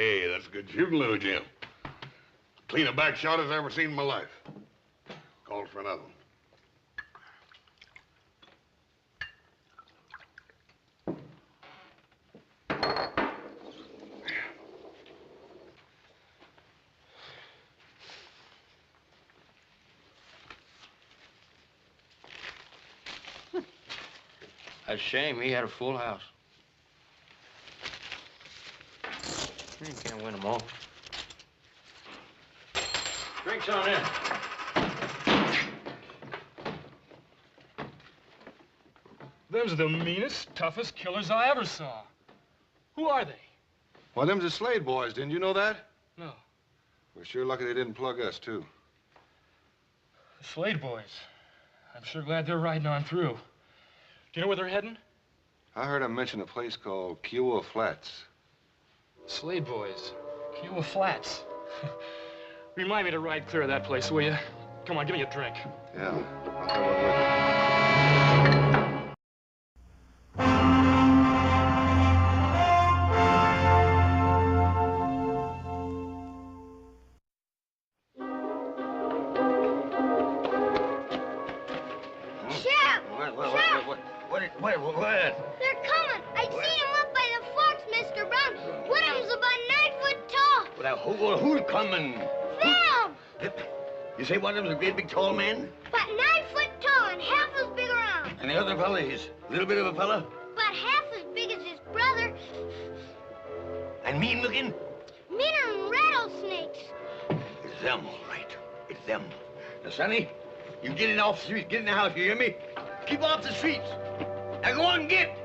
Hey, that's good shooting, little Jim. Clean a back shot as I ever seen in my life. Calls for another one. That's a shame. He had a full house. You can't win them all. Drinks on in. Them's the meanest, toughest killers I ever saw. Who are they? Well, them's the Slade boys. Didn't you know that? No. We're sure lucky they didn't plug us, too. The Slade boys. I'm sure glad they're riding on through. Do you know where they're heading? I heard them mention a place called Kiowa Flats. Slade boys. Kiowa Flats. Remind me to ride clear of that place, will you? Come on, give me a drink. Yeah, I'll have one with you. What? They're coming. I seen them up by the forks, Mr. Brown. One of them's about 9 foot tall. Well, who's coming? Them! You say one of them's a great big tall man? About 9 foot tall and half as big around. And the other fella, he's a little bit of a fella? About half as big as his brother. And mean looking? Meaner than rattlesnakes. It's them, all right. It's them. Now, Sonny, you get in off the street. Get in the house, you hear me? Keep off the streets. Now go on and get.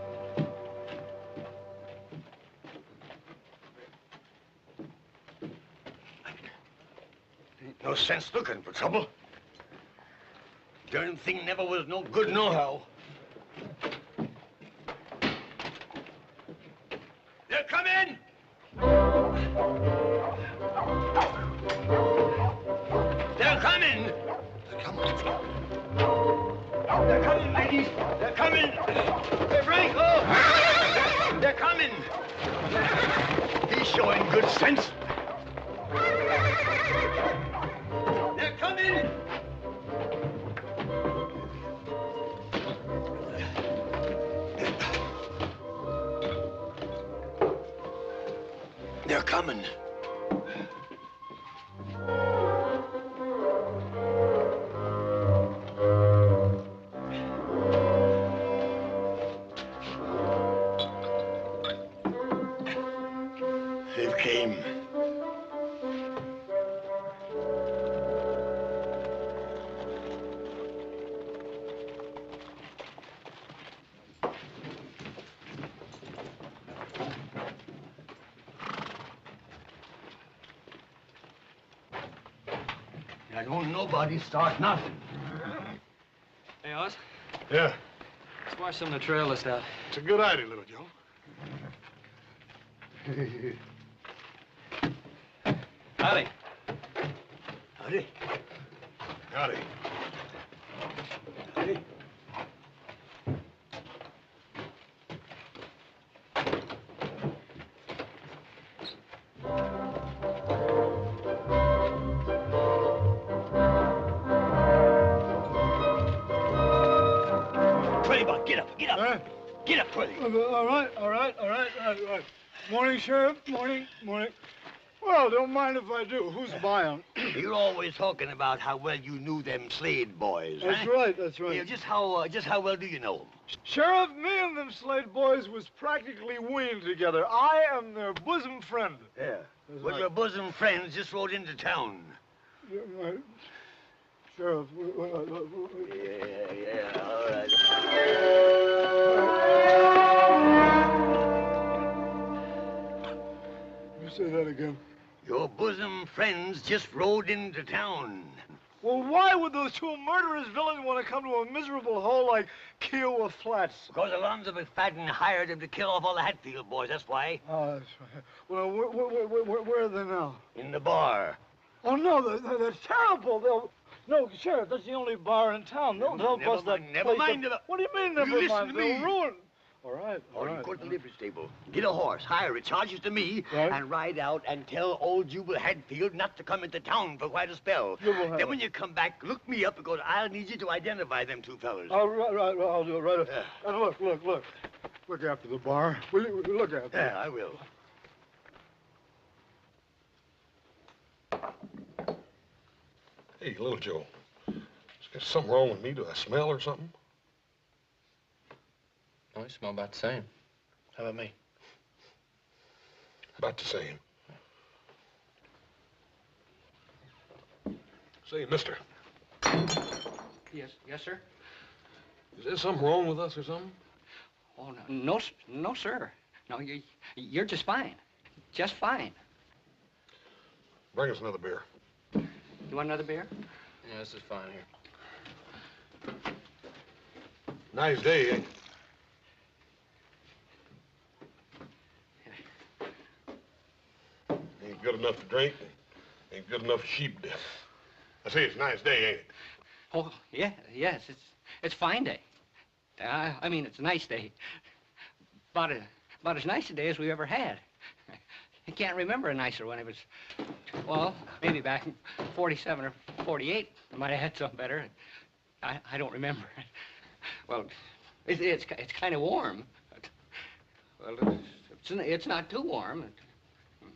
Ain't no sense looking for trouble. Darn thing never was no good nohow. They're coming! They're coming! They're coming. They're coming, ladies. They're coming. Hey, Franco! They're coming. He's showing good sense. They're coming. They're coming. They've came. Now, don't nobody start nothing. Hey, Oz, Yeah, let's wash some of the trail list out. it's a good idea, little Joe. Howdy. Howdy. Howdy. Howdy. Twirlybot, get up, get up. Huh? Get up, Twirly. All right. Morning, Sheriff. Morning. Well, don't mind if I do. Who's buying? You're always talking about how well you knew them Slade boys, That's huh? right. Yeah, just how well do you know them? Sheriff, me and them Slade boys was practically weaned together. I am their bosom friend. Yeah. That's Well, right. your bosom friends just rode into town. Sheriff. Yeah, all right. You say that again. Your bosom friends just rode into town. Well, why would those two murderous villains want to come to a miserable hole like Kiowa Flats? Because Alonzo McFadden hired them to kill off all the Hatfield boys, that's why. Oh, that's right. Well, where are they now? In the bar. Oh, no, that's terrible. No, Sheriff, that's the only bar in town. They'll bust that Never place mind up. about... What do you mean, You never listen mind? to They'll me. ruin... All right, Or you go to the livery stable, get a horse, hire it, charges to me, Right. and ride out and tell old Jubal Hadfield not to come into town for quite a spell. Jubal Then when you come back, look me up because I'll need you to identify them two fellas. Right, I'll do it right. Yeah. And look. Look after the bar. Will you look after it? Yeah, I will. Hey, little Joe. Is there something wrong with me? Do I smell or something? Oh, you smell about the same. How about me? About the same. Say, mister, Yes, sir. is there something wrong with us or something? Oh, no, sir. No, you're just fine. Just fine. Bring us another beer. You want another beer? Yeah, this is fine here. Nice day, ain't it? Ain't good enough to drink, ain't good enough for sheep death. I say it's a nice day, ain't it? Oh, yeah, yes, it's a fine day. I mean, it's a nice day. About as nice a day as we ever had. I can't remember a nicer one. It was, well, maybe back in 47 or 48. I might have had something better. I don't remember. Well, it's kind of warm. Well, it's not too warm.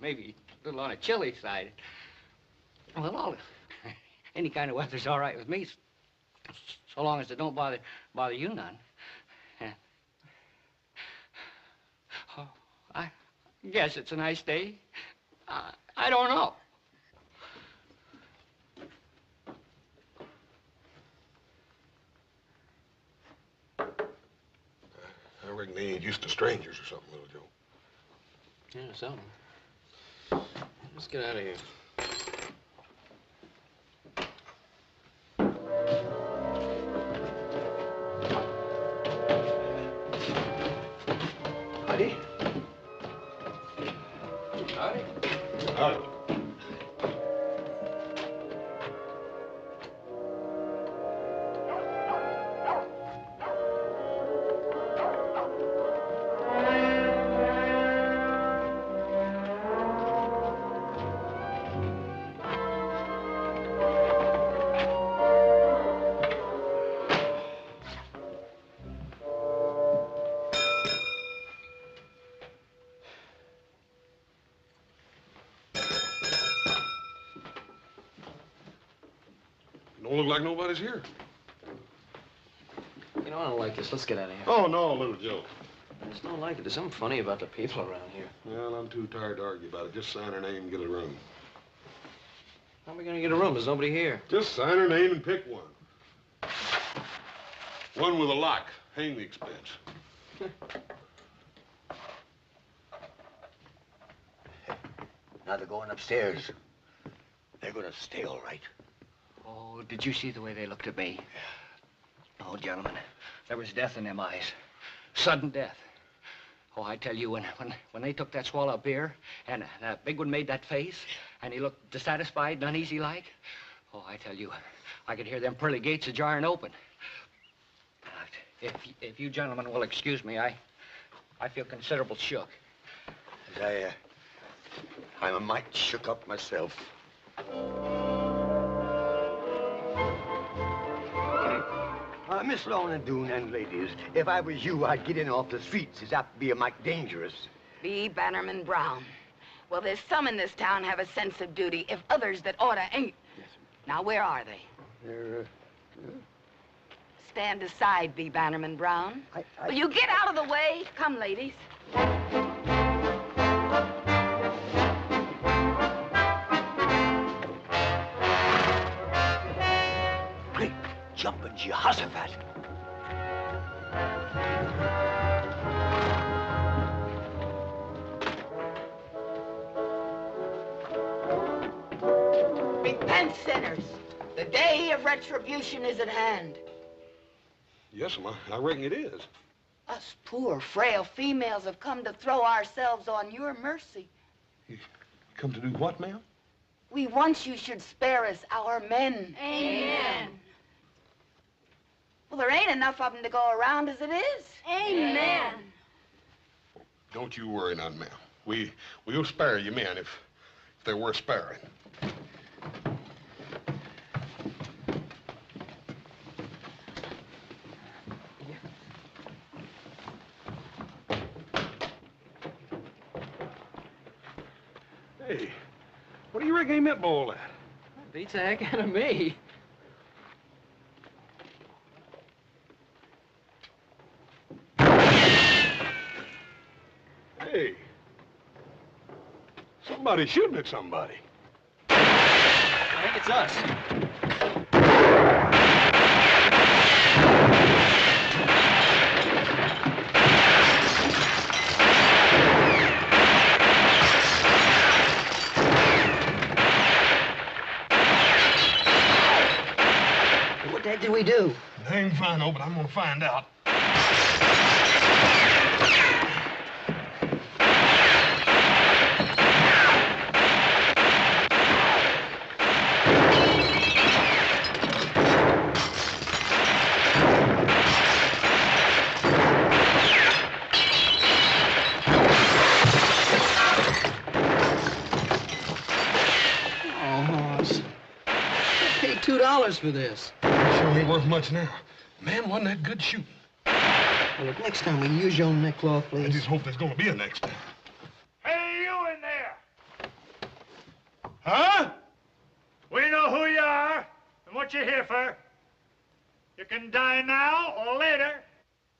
Maybe a little on the chilly side. Well, any kind of weather's all right with me, so long as it don't bother you none. Yeah. Oh, I guess it's a nice day. I don't know. I reckon they ain't used to strangers or something, little Joe. Yeah, something. Let's get out of here. Howdy. Howdy. Howdy. Don't look like nobody's here. You know, I don't like this. Let's get out of here. Oh, no, little Joe. I just don't like it. There's something funny about the people around here. Well, I'm too tired to argue about it. Just sign her name and get a room. How are we gonna get a room? There's nobody here. Just sign her name and pick one. One with a lock. Hang the expense. Now they're going upstairs. They're gonna stay all right. Oh, did you see the way they looked at me? Oh, gentlemen, there was death in them eyes. Sudden death. Oh, I tell you, when they took that swallow of beer, and that big one made that face, and he looked dissatisfied and uneasy-like, oh, I tell you, I could hear them pearly gates a-jarring open. If you gentlemen will excuse me, I feel considerable shook. I'm a mite shook up myself. Miss Lorna Doone and ladies, if I was you, I'd get in off the streets. It's apt to be a mite dangerous. B. Bannerman Brown. Well, there's some in this town have a sense of duty, if others that oughta ain't. Yes, Now, where are they? They're, Stand aside, B. Bannerman Brown. I- Will you get out of the way? Come, ladies. Great jumping Jehoshaphat. Repent, sinners. The day of retribution is at hand. Yes, ma'am. I reckon it is. Us poor, frail females have come to throw ourselves on your mercy. Come to do what, ma'am? We want you should spare us our men. Amen. Well, there ain't enough of them to go around as it is. Amen. Don't you worry none, ma'am. We'll spare you men if they're worth sparing. Hey, what do you reckon he meant by all that? Beats the heck out of me. Hey, somebody's shooting at somebody. I think it's us. What the heck did we do? Dang fine, but I'm gonna find out. $2 for this. Sure ain't worth much now. Man, wasn't that good shooting. Well, look, next time, will you use your own neckcloth, please? I just hope there's gonna be a next time. Hey, you in there! Huh? We know who you are and what you're here for. You can die now or later.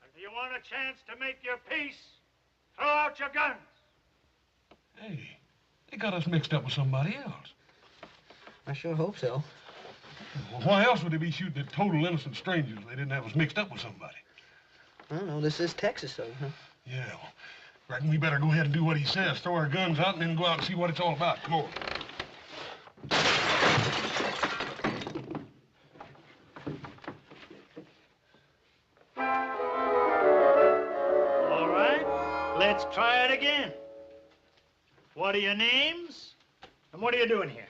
If you want a chance to make your peace, throw out your guns. Hey, they got us mixed up with somebody else. I sure hope so. Well, why else would they be shooting at total innocent strangers if they didn't have us mixed up with somebody? I don't know. This is Texas, though, huh? Yeah, well, reckon we better go ahead and do what he says. Throw our guns out and then go out and see what it's all about. Come on. All right, let's try it again. What are your names? And what are you doing here?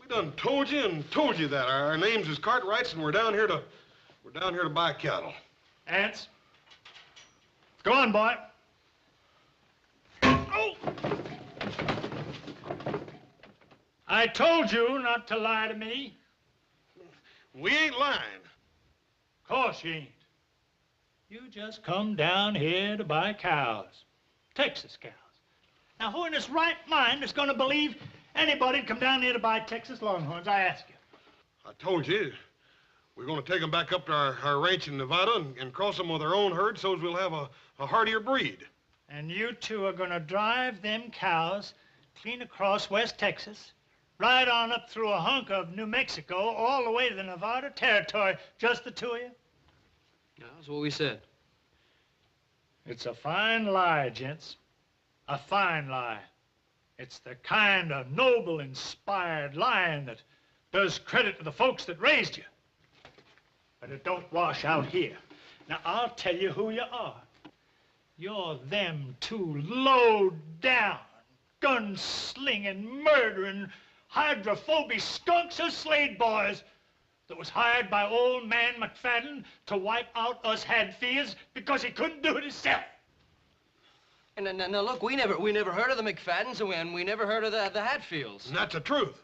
We done told you that. Our names is Cartwrights, and we're down here to buy cattle. Ants? Go on, boy. Oh! I told you not to lie to me. We ain't lying. Of course you ain't. You just come down here to buy cows. Texas cows. Now, who in his right mind is going to believe anybody'd come down here to buy Texas Longhorns, I ask you? I told you. We're going to take them back up to our ranch in Nevada and cross them with our own herd so as we'll have a hardier breed. And you two are going to drive them cows clean across West Texas, right on up through a hunk of New Mexico, all the way to the Nevada territory, just the two of you? Yeah, that's what we said. It's a fine lie, gents. A fine lie. It's the kind of noble, inspired lying that does credit to the folks that raised you. But it don't wash out here. Now, I'll tell you who you are. You're them two low-down, gun-slinging, murdering, hydrophobic skunks of Slade boys that was hired by old man McFadden to wipe out us Hadfields because he couldn't do it himself. And now look, we never heard of the McFaddens, and we never heard of the Hatfields. And that's the truth.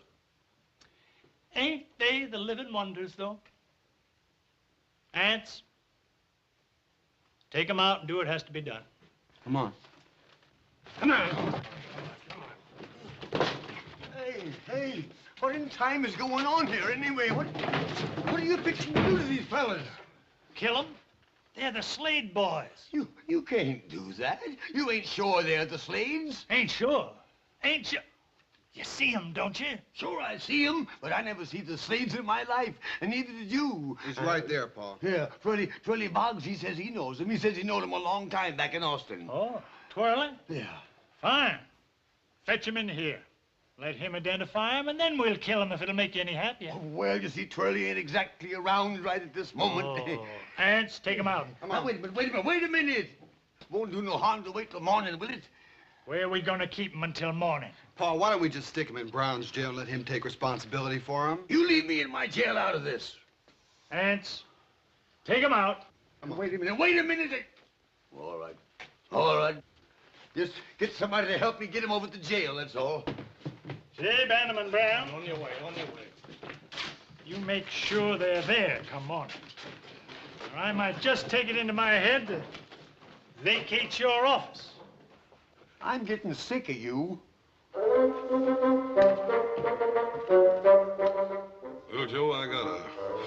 Ain't they the living wonders, though? Ants, take them out and do what has to be done. Come on. Come on. Hey, what in time is going on here anyway? What are you fixing to do to these fellas? Kill them? They're the Slade boys. You can't do that. You ain't sure they're the Slades. Ain't sure. Ain't sure. You see them, don't you? Sure, I see them, but I never see the Slades in my life, and neither did you. He's right there, Pa. Yeah, Twirly Boggs, he says he knows them. He says he knowed them a long time back in Austin. Oh, Twirly? Yeah. Fine. Fetch him in here. Let him identify him, and then we'll kill him if it'll make you any happier. Oh, well, you see, Twirly ain't exactly around right at this moment. Oh. Ants, take him out. Now, wait a minute. Won't do no harm to wait till morning, will it? Where are we going to keep him until morning? Pa, why don't we just stick him in Brown's jail and let him take responsibility for him? You leave me in my jail out of this. Ants, take him out. Wait a minute. All right. All right. Just get somebody to help me get him over to jail, that's all. Say, Bannerman Brown, On your way, on your way. you make sure they're there come morning. Or I might just take it into my head to vacate your office. I'm getting sick of you. Well, Joe, I got a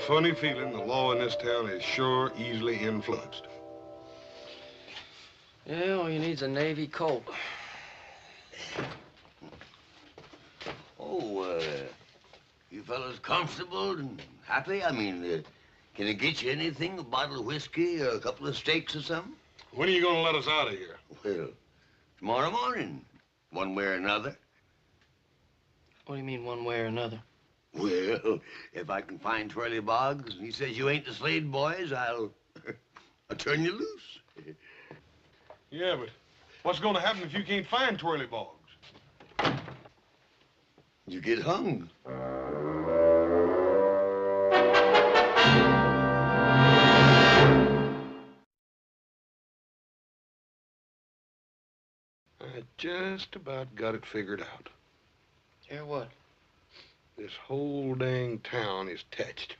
funny feeling the law in this town is sure easily influenced. Yeah, all you need's a Navy Colt. Oh, you fellas comfortable and happy? I mean, can I get you anything? A bottle of whiskey or a couple of steaks or something? When are you gonna let us out of here? Well, tomorrow morning, one way or another. What do you mean, one way or another? Well, if I can find Twirly Boggs and he says you ain't the Slade boys, I'll turn you loose. Yeah, but what's gonna happen if you can't find Twirly Boggs? You get hung. I just about got it figured out. Yeah, what? This whole dang town is touched.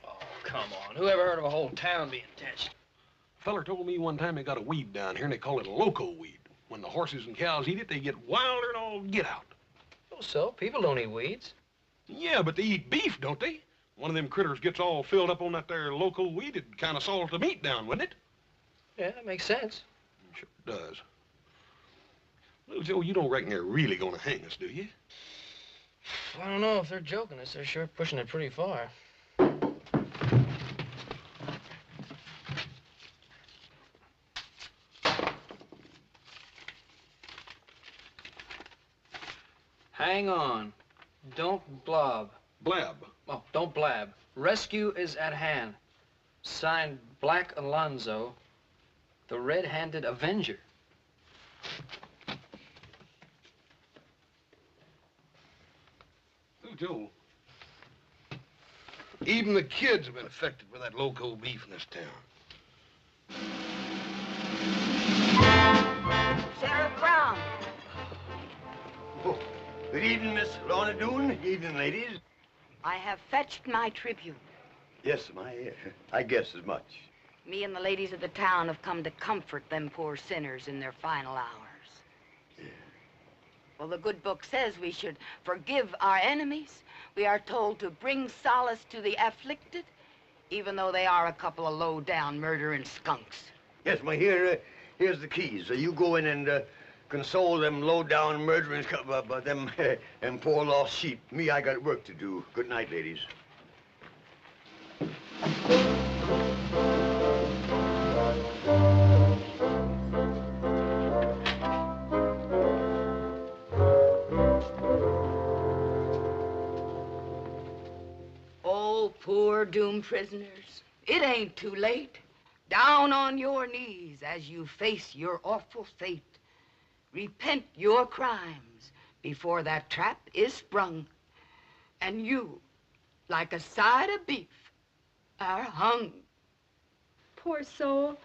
Oh, come on. Who ever heard of a whole town being touched? A feller told me one time they got a weed down here and they call it a loco weed. When the horses and cows eat it, they get wilder and all get out. Oh, so? People don't eat weeds. Yeah, but they eat beef, don't they? One of them critters gets all filled up on that there loco weed, it'd kind of salt the meat down, wouldn't it? Yeah, that makes sense. Sure does. Little Joe, you don't reckon they're really gonna hang us, do you? I don't know if they're joking us. They're sure pushing it pretty far. Hang on. Don't blob. Blab. Oh, don't blab. Rescue is at hand. Signed, Black Alonzo, the red-handed Avenger. Little Joe, even the kids have been affected with that loco beef in this town. Sheriff Brown. Oh, good evening, Miss Lorna Doone. Good evening, ladies. I have fetched my tribute. Yes, I guess as much. Me and the ladies of the town have come to comfort them poor sinners in their final hours. Yeah. Well, the good book says we should forgive our enemies. We are told to bring solace to the afflicted, even though they are a couple of low-down murdering skunks. Yes, here's the keys. You go in and console them low-down murderers, them poor lost sheep. Me, I got work to do. Good night, ladies. Oh, poor doomed prisoners. It ain't too late. Down on your knees as you face your awful fate. Repent your crimes before that trap is sprung. And you, like a side of beef, are hung. Poor soul.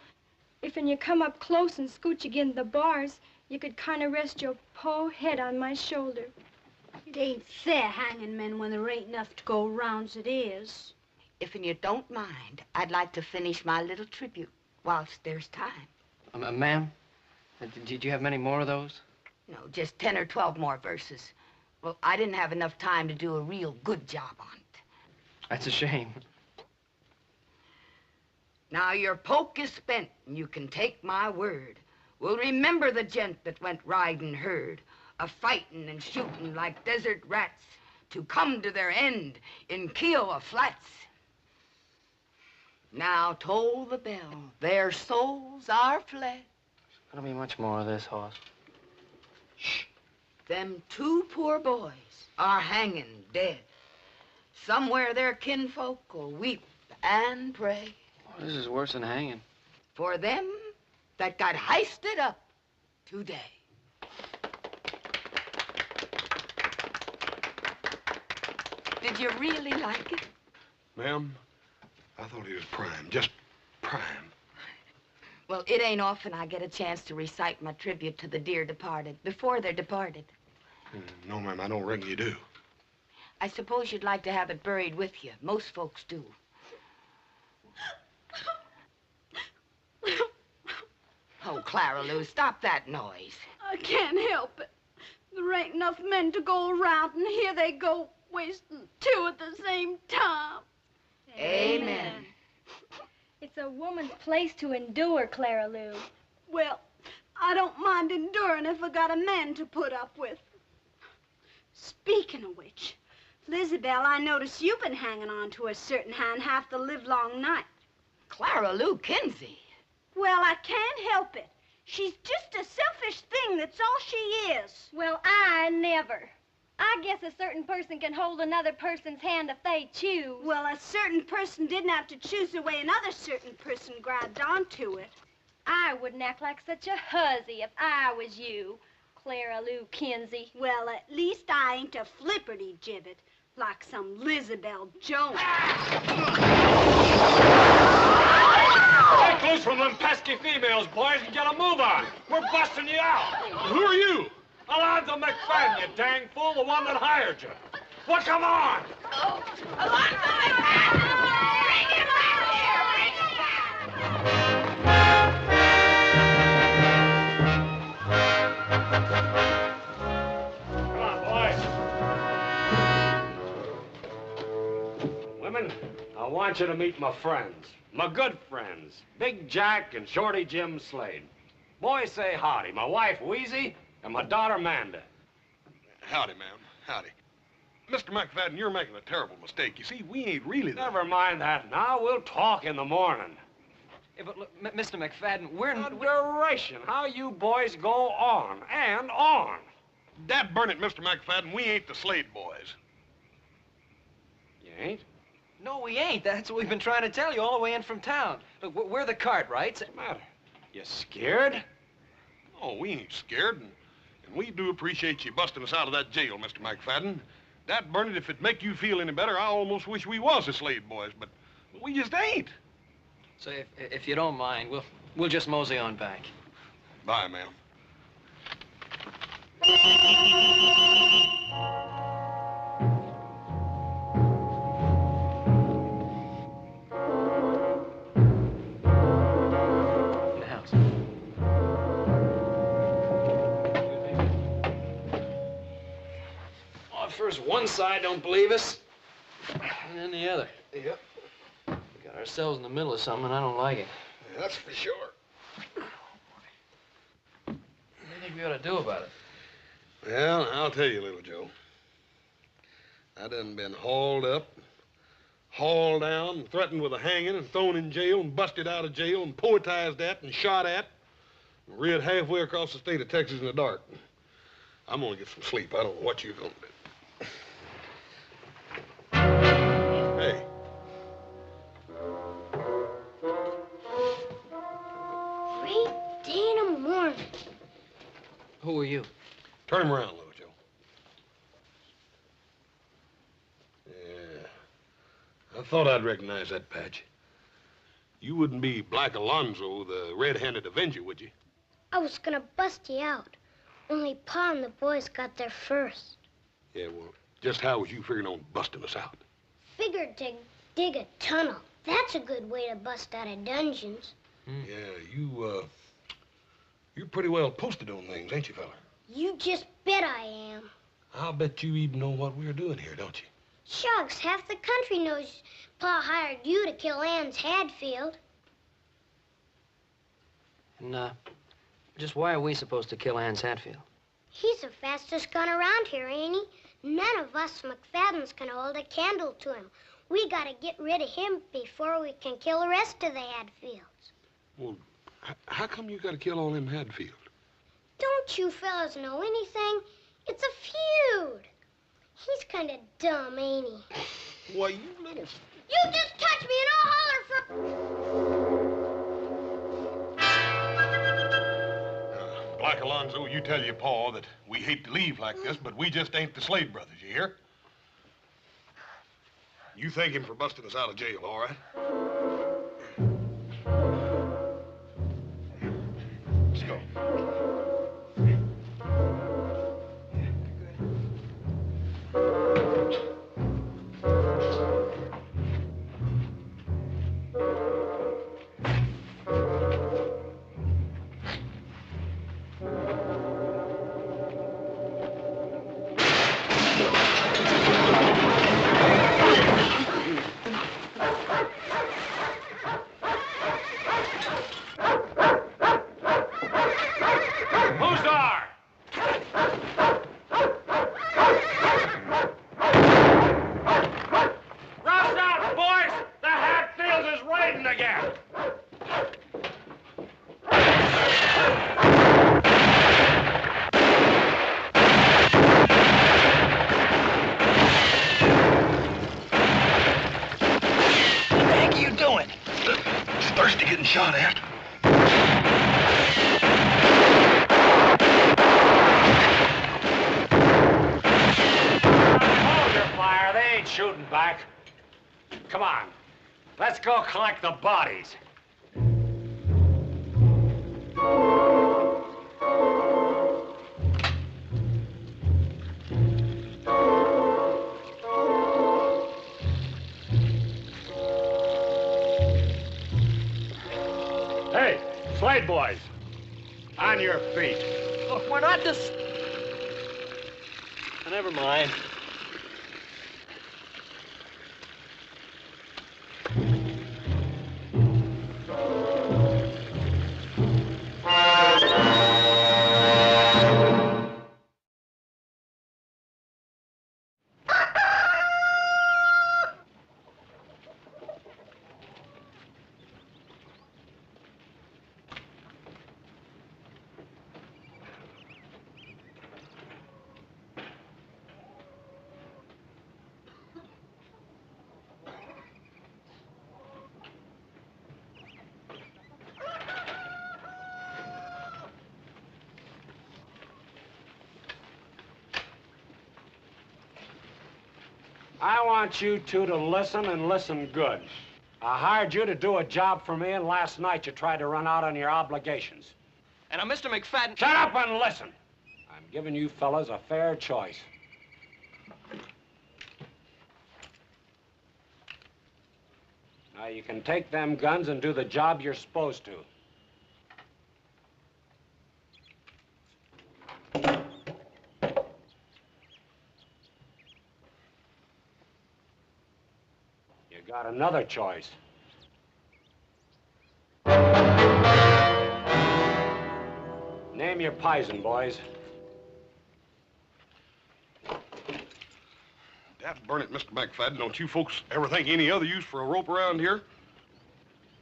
If when you come up close and scooch against the bars, you could kind of rest your po head on my shoulder. It ain't fair hanging men when there ain't enough to go round as it is. If you don't mind, I'd like to finish my little tribute whilst there's time. Ma'am, did you have many more of those? No, just 10 or 12 more verses. Well, I didn't have enough time to do a real good job on it. That's a shame. Now your poke is spent, and you can take my word. We'll remember the gent that went riding herd, a-fighting and shooting like desert rats to come to their end in Kiowa Flats. Now toll the bell, their souls are fled. There's gonna be much more of this, Hoss. Shh. Them two poor boys are hanging dead. Somewhere their kinfolk will weep and pray. Oh, this is worse than hanging. For them that got heisted up today. Did you really like it? Ma'am, I thought he was prime, just prime. Well, it ain't often I get a chance to recite my tribute to the dear departed before they're departed. No, ma'am, I don't reckon you do. I suppose you'd like to have it buried with you. Most folks do. Oh, Clara Lou, stop that noise. I can't help it. There ain't enough men to go around, and here they go, wasting two at the same time. Amen. It's a woman's place to endure, Clara Lou. Well, I don't mind enduring if I got a man to put up with. Speaking of which, Lizabelle, I notice you've been hanging on to a certain hand half the livelong night. Clara Lou Kinsey. Well, I can't help it. She's just a selfish thing, that's all she is. Well, I never. I guess a certain person can hold another person's hand if they choose. Well, a certain person didn't have to choose the way another certain person grabbed onto it. I wouldn't act like such a hussy if I was you, Clara Lou Kinsey. Well, at least I ain't a flipperty-gibbet like some Lizabelle Jones. Get loose from them pesky females, boys, and get a move on. We're busting you out. Who are you? Alonzo McFadden, you dang fool, the one that hired you. Well, come on. Oh, Alonzo McFadden! Bring him out here! Bring him Come on, boys. Women, I want you to meet my friends. My good friends. Big Jack and Shorty Jim Slade. Boys, say howdy. My wife, Wheezy, and my daughter, Manda. Howdy, ma'am. Howdy. Mr. McFadden, you're making a terrible mistake. You see, we ain't really the... Never mind that now. We'll talk in the morning. Yeah, but look, Mr. McFadden, we're... Adoration, how you boys go on and on. Dad burn it, Mr. McFadden, we ain't the Slade boys. You ain't? No, we ain't. That's what we've been trying to tell you all the way in from town. Look, we're the Cartwrights. What's the matter? You scared? Oh, we ain't scared, and we do appreciate you busting us out of that jail, Mr. McFadden. Dad burn it, if it make you feel any better, I almost wish we was the Slade boys, but we just ain't. So if you don't mind, we'll just mosey on back. Bye, ma'am. In the house. Well, at first one side don't believe us. And then the other. Yep. We got ourselves in the middle of something, and I don't like it. That's for sure. What do you think we ought to do about it? Well, I'll tell you, little Joe. I done been hauled up, hauled down, and threatened with a hanging, and thrown in jail, and busted out of jail, and poetized at, and shot at, and reared halfway across the state of Texas in the dark. I'm gonna get some sleep. I don't know what you're gonna do. Hey. 3 in the morning. Who are you? Turn him around, little Joe. Yeah. I thought I'd recognize that patch. You wouldn't be Black Alonzo, the red-handed Avenger, would you? I was gonna bust you out. Only Pa and the boys got there first. Yeah, well, just how was you figuring on busting us out? Figured to dig a tunnel. That's a good way to bust out of dungeons. Yeah, you're pretty well posted on things, ain't you, fella? You just bet I am. I'll bet you even know what we're doing here, don't you? Shucks, half the country knows Pa hired you to kill Ann's Hadfield. And, just why are we supposed to kill Ann's Hatfield? He's the fastest gun around here, ain't he? None of us McFaddens can hold a candle to him. We gotta get rid of him before we can kill the rest of the Hadfields. Well, how come you gotta kill all them Hadfield? Don't you fellas know anything? It's a feud. He's kind of dumb, ain't he? Why, you little... You just touch me and I'll holler for... Black Alonzo, you tell your pa that we hate to leave like this, but we just ain't the Slade brothers, you hear? You thank him for busting us out of jail, all right? Shot at. Hold your fire. They ain't shooting back. Come on. Let's go collect the bodies. Hey, Slade boys, on your feet. Look, we're not just... Never mind. I want you two to listen and listen good. I hired you to do a job for me, and last night you tried to run out on your obligations. And Mr. McFadden... Shut up and listen. I'm giving you fellas a fair choice. Now, you can take them guns and do the job you're supposed to. You got another choice. Name your poison, boys. Dad burn it, Mr. McFadden. Don't you folks ever think any other use for a rope around here?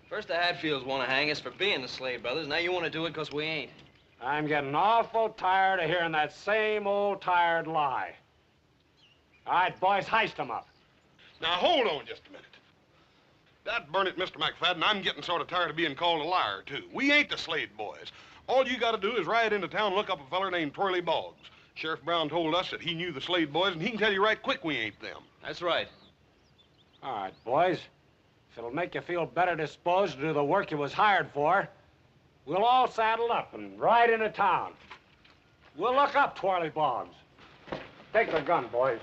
First the Hatfields want to hang us for being the Slade brothers. Now you want to do it because we ain't. I'm getting awful tired of hearing that same old tired lie. All right, boys, heist them up. Now, hold on just a minute. Dad burn it, Mr. McFadden. I'm getting sort of tired of being called a liar, too. We ain't the Slade boys. All you got to do is ride into town and look up a feller named Twirly Boggs. Sheriff Brown told us that he knew the Slade boys, and he can tell you right quick we ain't them. That's right. All right, boys. If it'll make you feel better disposed to do the work you was hired for, we'll all saddle up and ride into town. We'll look up Twirly Boggs. Take the gun, boys.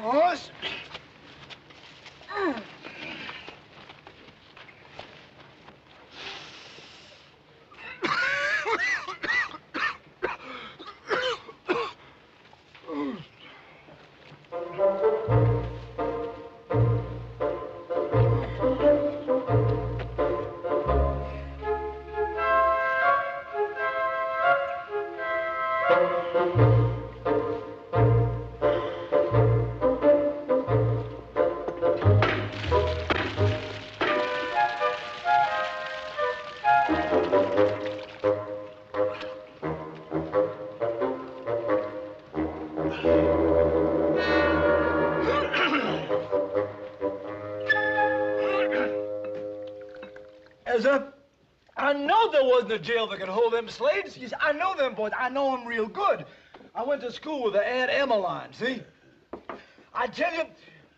Horse. I know there wasn't a jail that could hold them Slades. You see, I know them boys. I know them real good. I went to school with the Aunt Emmeline, see? I tell you,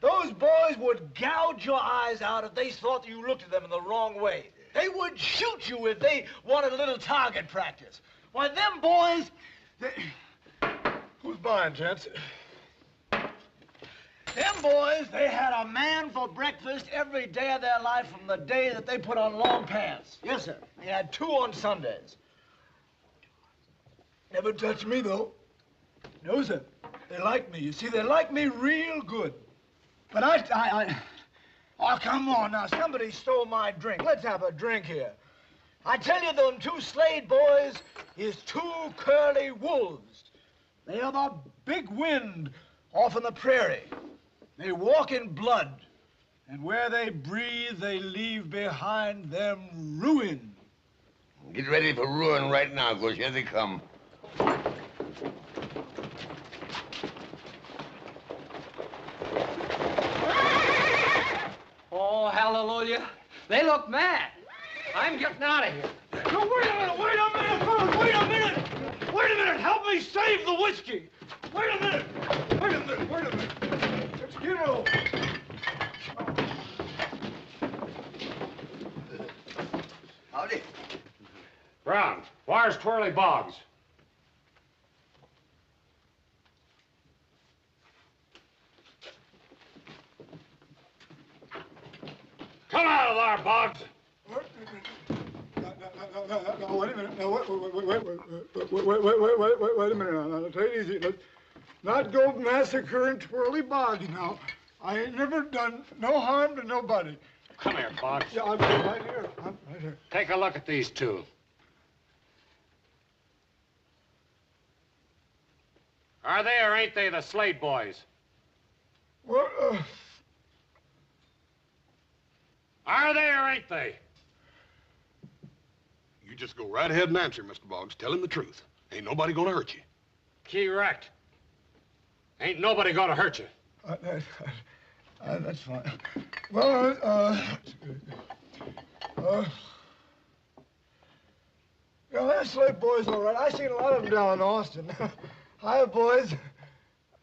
those boys would gouge your eyes out if they thought you looked at them in the wrong way. They would shoot you if they wanted a little target practice. Why, them boys... Who's buying, gents? Them boys, they had a man for breakfast every day of their life from the day that they put on long pants. Yes, sir. They had 2 on Sundays. Never touched me, though. No, sir. They like me. You see, they like me real good. But Oh, come on now. Somebody stole my drink. Let's have a drink here. I tell you, them 2 Slade boys is 2 curly wolves. They are the big wind off in the prairie. They walk in blood, and where they breathe, they leave behind them ruin. Get ready for ruin right now, because here they come. Oh, hallelujah. They look mad. I'm getting out of here. No, wait a minute, fellas, wait a minute. Wait a minute, help me save the whiskey. Wait a minute. Let's get over. Howdy. Brown, where's Twirly Boggs? Come out of there, Boggs. Now, wait a minute. Now, wait a minute. Now, take it easy. Let's not go massacring Twirly Boggs now. I ain't never done no harm to nobody. Come here, Boggs. Yeah, I'm right here. Take a look at these 2. Are they or ain't they the Slade boys? What? Are they or ain't they? You just go right ahead and answer, Mr. Boggs. Tell him the truth. Ain't nobody gonna hurt you. Correct. Ain't nobody gonna hurt you. That's fine. Well, yeah, that Slade boy's all right. I seen a lot of them down in Austin. Hiya, boys.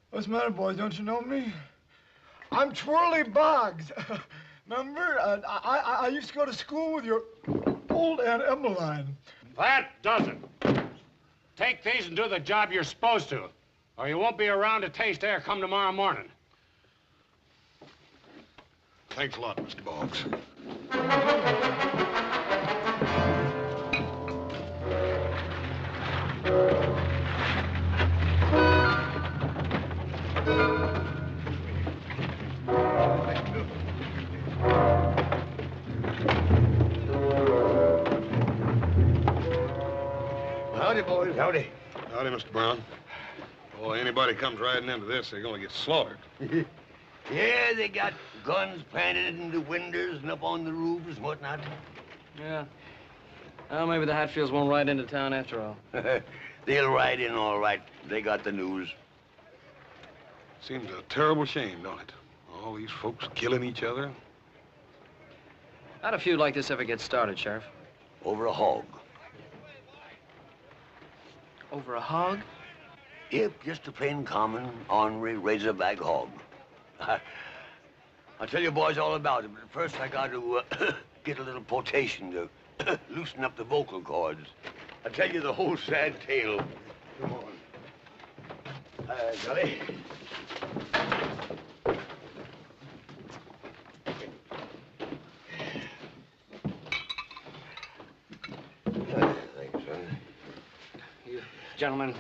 What's the matter, boys? Don't you know me? I'm Twirly Boggs. Remember? I used to go to school with your old Aunt Emmeline. That does it. Take these and do the job you're supposed to, or you won't be around to taste air come tomorrow morning. Thanks a lot, Mr. Boggs. Howdy, boys, howdy. Howdy, Mr. Brown. Boy, anybody comes riding into this, they're gonna get slaughtered. Yeah, they got guns planted in the windows and up on the roofs and whatnot. Yeah. Well, maybe the Hatfields won't ride into town after all. They'll ride in all right. They got the news. Seems a terrible shame, don't it? All these folks killing each other. How'd a feud like this ever get started, Sheriff? Over a hog. Over a hog? Yep, just a plain common, ornery razorback hog. I'll tell you boys all about it, but first I got to get a little potation to loosen up the vocal cords. I'll tell you the whole sad tale. Come on. Gully. Thank you, son. You gentlemen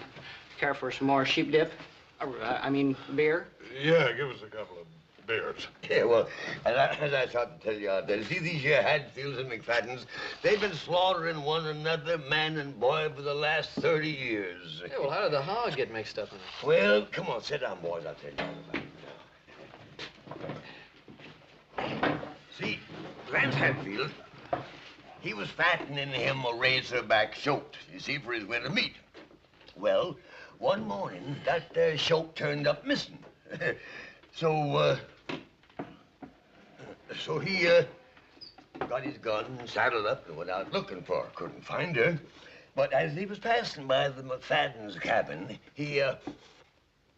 care for some more sheep dip? I mean, beer? Yeah, give us a couple of beers. Yeah, well, as I thought to tell you out there, see these here Hadfields and McFaddens, they've been slaughtering one another, man and boy, for the last 30 years. Yeah, well, how did the hog get mixed up in it? Well, come on, sit down, boys. I'll tell you all about it. See, Grant Hadfield, he was fattening him a razorback shoat, you see, for his winter meat. Well, one morning, that shoat turned up missing. So he got his gun, saddled up, and went out looking for her. Couldn't find her. But as he was passing by the McFadden's cabin, he,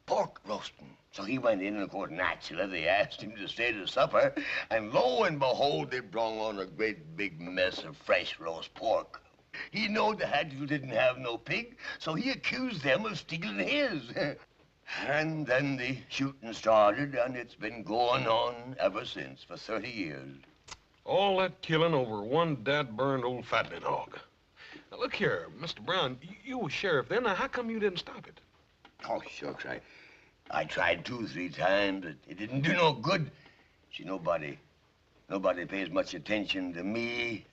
pork roasting. So he went in, and of course, naturally, they asked him to stay to supper. And lo and behold, they brought on a great big mess of fresh roast pork. He knowed the Hatfield didn't have no pig, so he accused them of stealing his. And then the shooting started, and it's been going on ever since for 30 years. All that killing over one dad-burned old fattening hog. Now, look here, Mr. Brown, you was sheriff then. Now, how come you didn't stop it? Oh, shucks, I tried 2 or 3 times, but it didn't do no good. See, nobody pays much attention to me.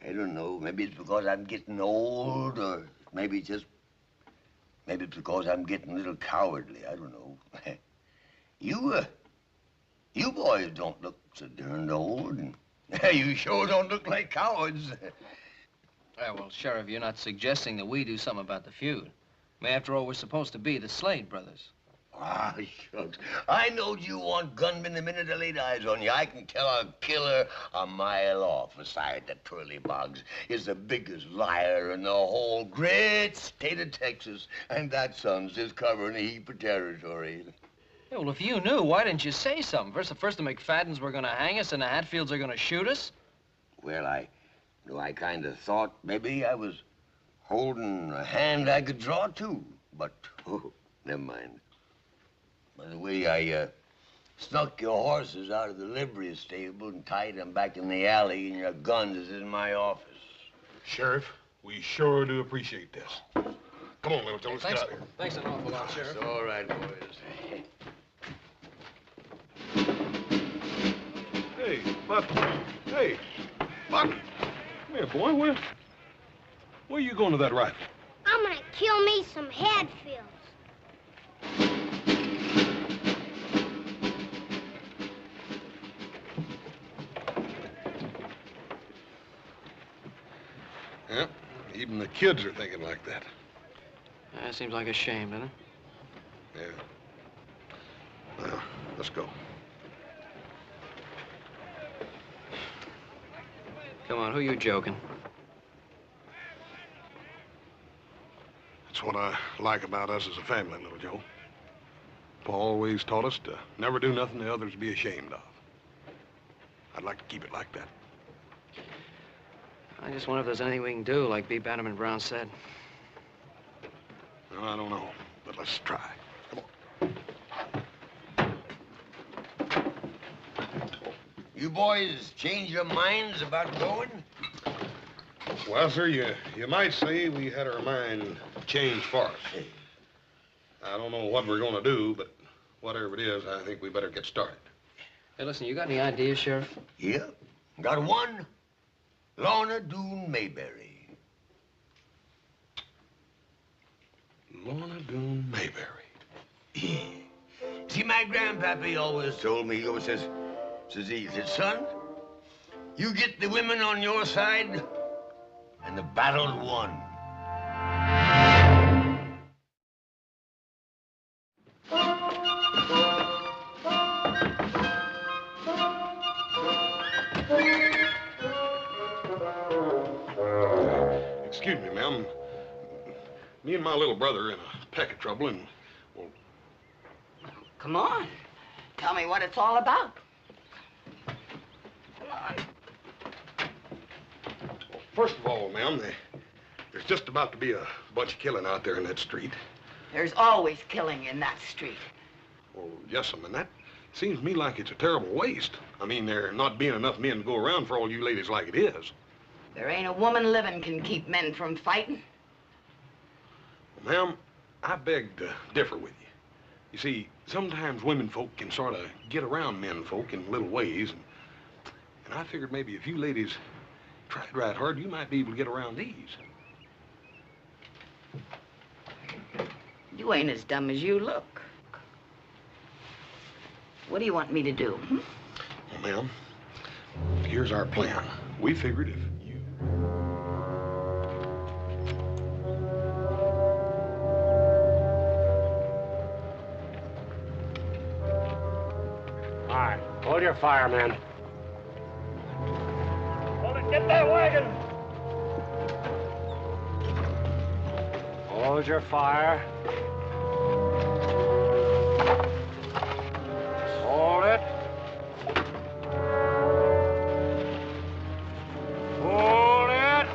I don't know, maybe it's because I'm getting old, or maybe it's because I'm getting a little cowardly. I don't know. You boys don't look so darned old, and you sure don't look like cowards. Yeah, well, Sheriff, you're not suggesting that we do something about the feud. I mean, after all, we're supposed to be the Slade brothers. Ah, shucks. I knowed you want gunmen the minute I laid eyes on you. I can tell a killer a mile off. Besides, that Twirly Boggs is the biggest liar in the whole great state of Texas. And that son's just covering a heap of territory. Yeah, well, if you knew, why didn't you say something? First the McFaddens were going to hang us and the Hatfields are going to shoot us? Well, I kind of thought maybe I was holding a hand I could draw, too. But, oh, never mind. By the way, I snuck your horses out of the livery stable and tied them back in the alley, and your gun is in my office. Sheriff, we sure do appreciate this. Come on, Little Joe, let's get out of here. Thanks an awful lot, Sheriff. It's all right, boys. Hey, Buck. Hey, Buck. Come here, boy. Where you going to that rifle? I'm gonna kill me some Hadfields. Yeah, even the kids are thinking like that. That seems like a shame, doesn't it? Yeah. Well, let's go. Come on, who you joking? That's what I like about us as a family, Little Joe. Pa always taught us to never do nothing the others be ashamed of. I'd like to keep it like that. I just wonder if there's anything we can do, like B. Bannerman Brown said. Well, I don't know, but let's try. Come on. You boys change your minds about going? Well, sir, you might say we had our mind changed for us. I don't know what we're going to do, but whatever it is, I think we better get started. Hey, listen, you got any ideas, Sheriff? Yeah, got one. Lorna Doone Mayberry. Lorna Doone Mayberry. Yeah. See, my grandpappy always told me, he always says, son, you get the women on your side, and the battle's won. Excuse me, ma'am. Me and my little brother are in a peck of trouble, and, well... Come on. Tell me what it's all about. Come on. Well, first of all, ma'am, there's just about to be a bunch of killing out there in that street. There's always killing in that street. Well, yes, ma'am, and that seems to me like it's a terrible waste. I mean, there not being enough men to go around for all you ladies like it is. There ain't a woman living can keep men from fighting. Well, ma'am, I beg to differ with you. You see, sometimes women folk can sort of get around men folk in little ways, and I figured maybe if you ladies tried right hard, you might be able to get around these. You ain't as dumb as you look. What do you want me to do? Well, ma'am, here's our plan. We figured if you... All right, hold your fire, men. Get that wagon! Hold your fire. Hold it. Hold it.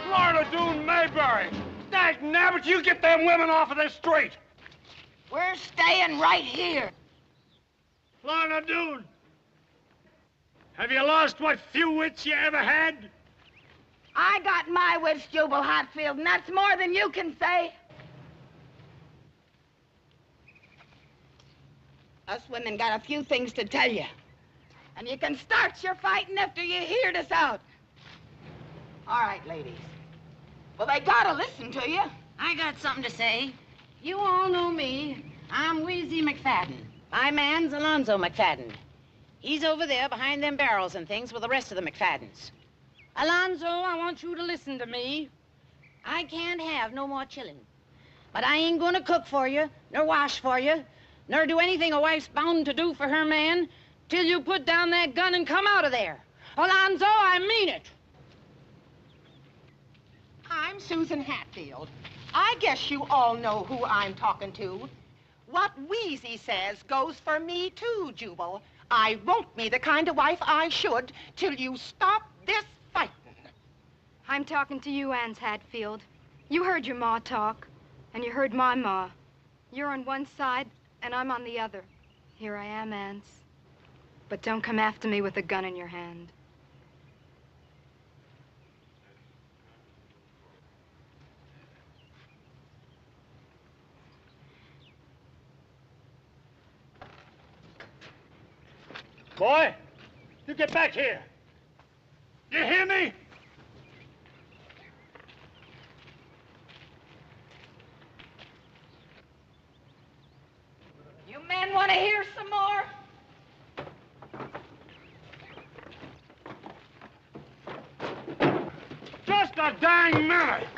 Lorna Doone Mayberry! Dag nabbit, you get them women off of this street! We're staying right here. Lorna Doone! Have you lost what few wits you ever had? I got my wits, Jubal Hatfield, and that's more than you can say. Us women got a few things to tell you. And you can start your fighting after you hear us out. All right, ladies. Well, they gotta listen to you. I got something to say. You all know me. I'm Wheezy McFadden. My man's Alonzo McFadden. He's over there behind them barrels and things with the rest of the McFaddens. Alonzo, I want you to listen to me. I can't have no more chillin'. But I ain't gonna cook for you, nor wash for you, nor do anything a wife's bound to do for her man till you put down that gun and come out of there. Alonzo, I mean it. I'm Susan Hatfield. I guess you all know who I'm talking to. What Wheezy says goes for me too, Jubal. I won't be the kind of wife I should till you stop this fighting. I'm talking to you, Anse Hatfield. You heard your ma talk, and you heard my ma. You're on one side, and I'm on the other. Here I am, Anse. But don't come after me with a gun in your hand. Boy, you get back here. You hear me? You men want to hear some more? Just a dang minute!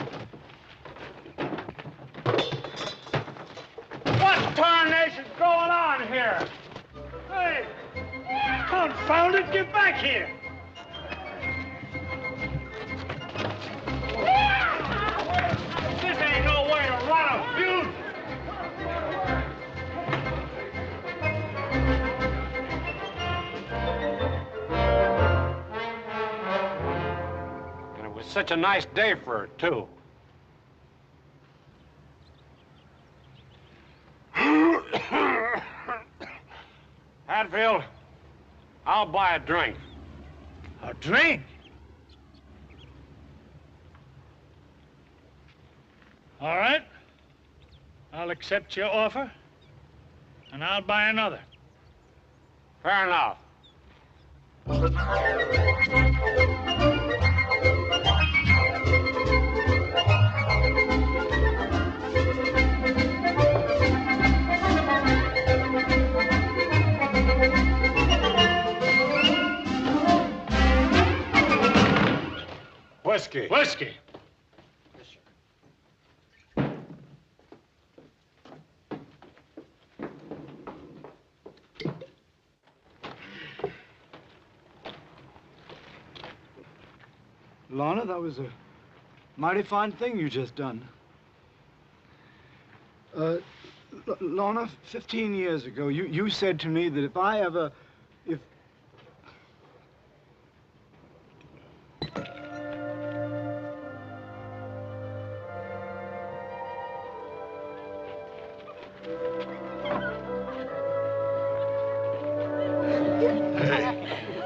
What tarnation's going on here? Hey! Confound it, get back here! This ain't no way to run a feud! And it was such a nice day for it, too. Hatfield, I'll buy a drink. A drink? All right. I'll accept your offer, and I'll buy another. Fair enough. Whiskey. Whiskey. Lorna, that was a mighty fine thing you just done. Lorna, 15 years ago, you said to me that if I ever...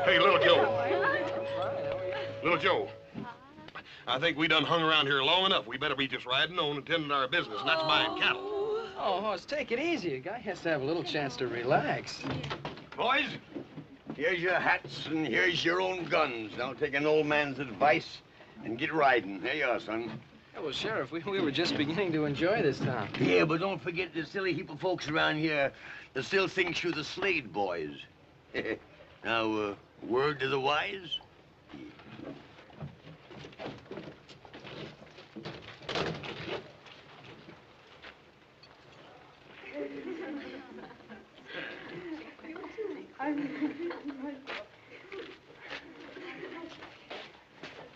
Hey, Little Joe. Little Joe. I think we done hung around here long enough. We better be just riding on and tending our business, and that's buying cattle. Oh, Hoss, take it easy. A guy has to have a little chance to relax. Boys, here's your hats and here's your own guns. Now take an old man's advice and get riding. Here you are, son. Yeah, well, Sheriff, we were just beginning to enjoy this town. Yeah, but don't forget the silly heap of folks around here that still thinks you're the Slade boys. Now, word to the wise?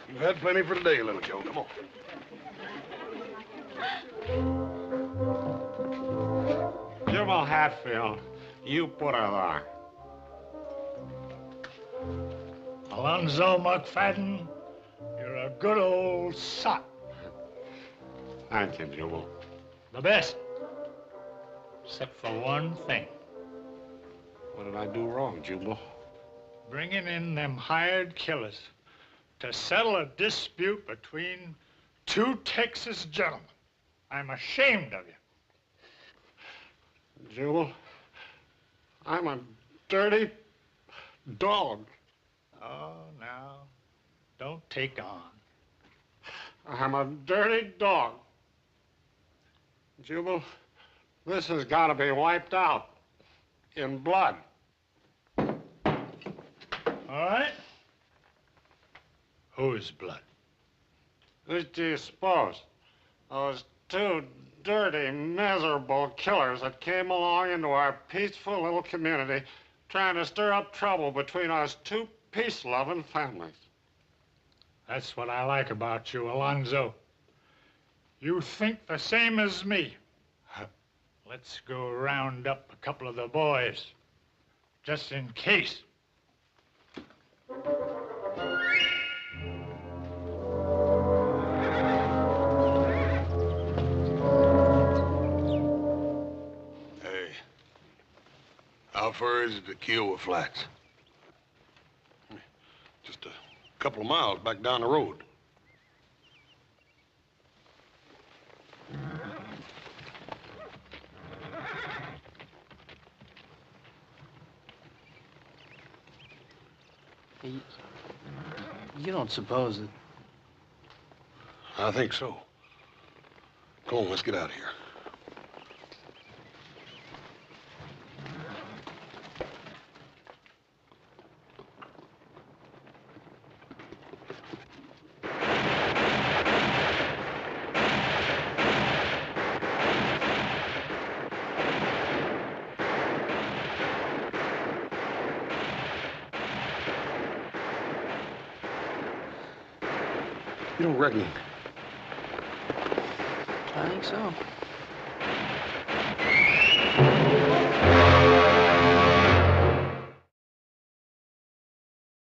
You've had plenty for today, little Joe. Come on. Jubal Hatfield, you put her there. Alonzo McFadden, you're a good old sot. Thank you, Jubal. The best. Except for one thing. What did I do wrong, Jubal? Bringing in them hired killers to settle a dispute between two Texas gentlemen. I'm ashamed of you. Jubal, I'm a dirty dog. Oh, now, don't take on. I'm a dirty dog. Jubal, this has got to be wiped out in blood. All right. Whose blood? Who do you suppose? Those two dirty, miserable killers that came along into our peaceful little community trying to stir up trouble between us two peace-loving families. That's what I like about you, Alonzo. You think the same as me. Let's go round up a couple of the boys, just in case. Hey, how far is it to Kiowa Flats? Just a couple of miles back down the road. You don't suppose that... I think so. Come on, let's get out of here. You don't reckon? I think so.